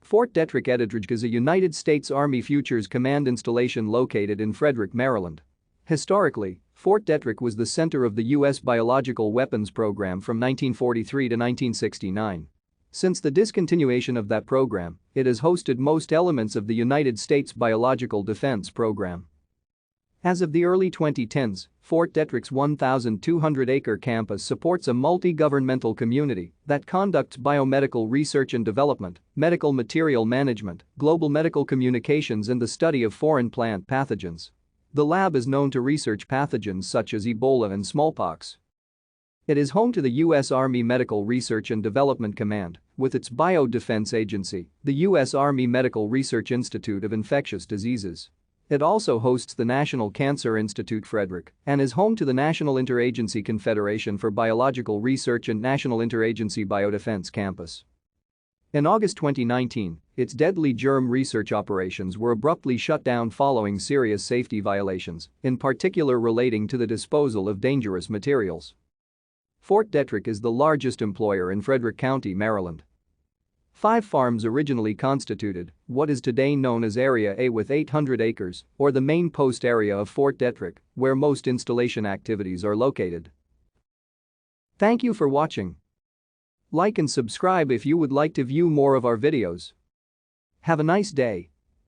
Fort Detrick Detrick is a United States Army Futures Command installation located in Frederick, Maryland. Historically, Fort Detrick was the center of the U.S. biological weapons program from 1943 to 1969. Since the discontinuation of that program, it has hosted most elements of the United States biological defense program. As of the early 2010s, Fort Detrick's 1,200-acre campus supports a multi-governmental community that conducts biomedical research and development, medical material management, global medical communications and the study of foreign plant pathogens. The lab is known to research pathogens such as Ebola and smallpox. It is home to the U.S. Army Medical Research and Development Command, with its biodefense agency, the U.S. Army Medical Research Institute of Infectious Diseases. It also hosts the National Cancer Institute Frederick and is home to the National Interagency Confederation for Biological Research and National Interagency Biodefense Campus. In August 2019, its deadly germ research operations were abruptly shut down following serious safety violations, in particular relating to the disposal of dangerous materials. Fort Detrick is the largest employer in Frederick County, Maryland. 5 farms originally constituted what is today known as Area A with 800 acres, or the main post area of Fort Detrick, where most installation activities are located. Thank you for watching. Like and subscribe if you would like to view more of our videos. Have a nice day.